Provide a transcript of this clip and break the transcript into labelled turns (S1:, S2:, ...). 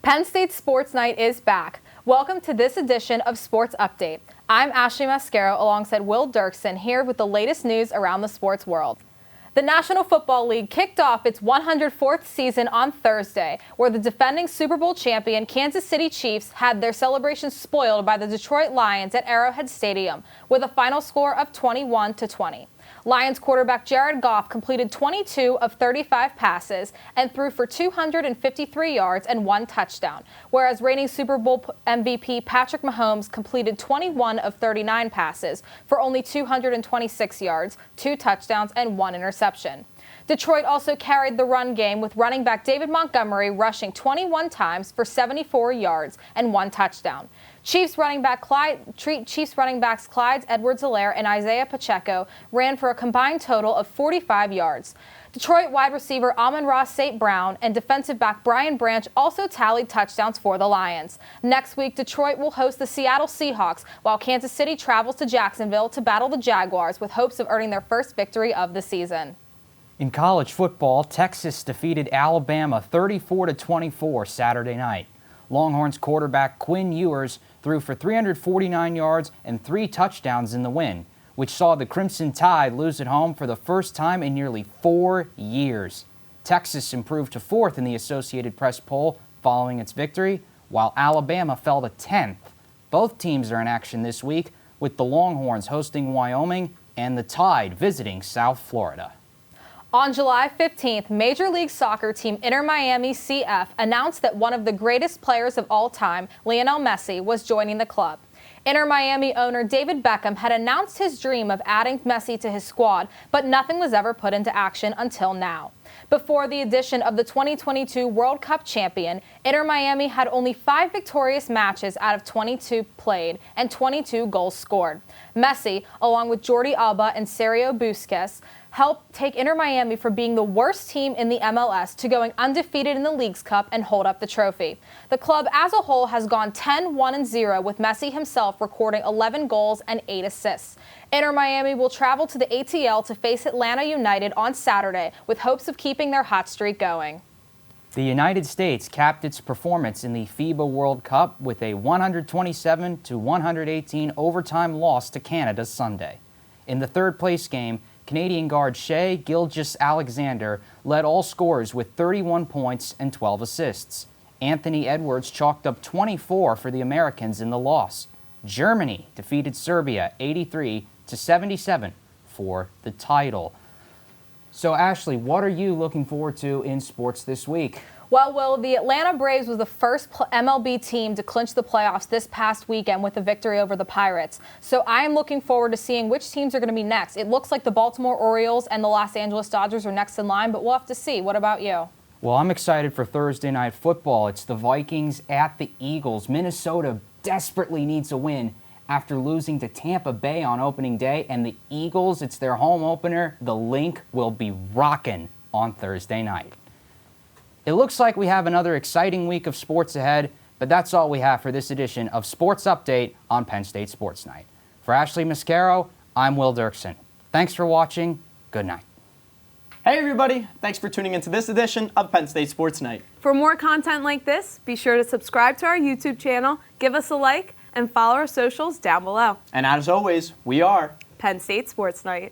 S1: Penn State Sports Night is back. Welcome to this edition of Sports Update. I'm Ashley Mascaro alongside Will Duerksen here with the latest news around the sports world. The National Football League kicked off its 104th season on Thursday, where the defending Super Bowl champion Kansas City Chiefs had their celebration spoiled by the Detroit Lions at Arrowhead Stadium with a final score of 21-20. Lions quarterback Jared Goff completed 22 of 35 passes and threw for 253 yards and 1 touchdown, whereas reigning Super Bowl MVP Patrick Mahomes completed 21 of 39 passes for only 226 yards, 2 touchdowns, and 1 interception. Detroit also carried the run game with running back David Montgomery rushing 21 times for 74 yards and 1 touchdown. Chiefs running backs Clyde Edwards-Helaire and Isaiah Pacheco ran for a combined total of 45 yards. Detroit wide receiver Amon-Ra St. Brown and defensive back Brian Branch also tallied touchdowns for the Lions. Next week, Detroit will host the Seattle Seahawks, while Kansas City travels to Jacksonville to battle the Jaguars with hopes of earning their first victory of the season.
S2: In college football, Texas defeated Alabama 34-24 Saturday night. Longhorns quarterback Quinn Ewers threw for 349 yards and 3 touchdowns in the win, which saw the Crimson Tide lose at home for the first time in nearly 4 years. Texas improved to 4th in the Associated Press poll following its victory, while Alabama fell to 10th. Both teams are in action this week, with the Longhorns hosting Wyoming and the Tide visiting South Florida.
S1: On July 15th, Major League Soccer team Inter Miami CF announced that one of the greatest players of all time, Lionel Messi, was joining the club. Inter Miami owner David Beckham had announced his dream of adding Messi to his squad, but nothing was ever put into action until now. Before the addition of the 2022 World Cup champion, Inter Miami had only 5 victorious matches out of 22 played and 22 goals scored. Messi, along with Jordi Alba and Sergio Busquets, helped take Inter Miami from being the worst team in the MLS to going undefeated in the Leagues Cup and hold up the trophy. The club as a whole has gone 10-1-0 with Messi himself recording 11 goals and 8 assists. Inter Miami will travel to the ATL to face Atlanta United on Saturday with hopes of keeping their hot streak going.
S2: The United States capped its performance in the FIBA World Cup with a 127-118 overtime loss to Canada Sunday. In the third-place game, Canadian guard Shai Gilgeous-Alexander led all scorers with 31 points and 12 assists. Anthony Edwards chalked up 24 for the Americans in the loss. Germany defeated Serbia 83-77 for the title. So, Ashley, what are you looking forward to in sports this week?
S1: Well, Will, the Atlanta Braves was the first MLB team to clinch the playoffs this past weekend with a victory over the Pirates. So I am looking forward to seeing which teams are going to be next. It looks like the Baltimore Orioles and the Los Angeles Dodgers are next in line, but we'll have to see. What about you?
S2: Well, I'm excited for Thursday Night Football. It's the Vikings at the Eagles. Minnesota desperately needs a win after losing to Tampa Bay on opening day, and the Eagles, it's their home opener. The Link will be rocking on Thursday night. It looks like we have another exciting week of sports ahead, but that's all we have for this edition of Sports Update on Penn State Sports Night. For Ashley Mascaro, I'm Will Duerksen. Thanks for watching. Good night.
S3: Hey everybody, thanks for tuning into this edition of Penn State Sports Night.
S4: For more content like this, be sure to subscribe to our YouTube channel, give us a like, and follow our socials down below.
S3: And as always, we are
S4: Penn State Sports Night.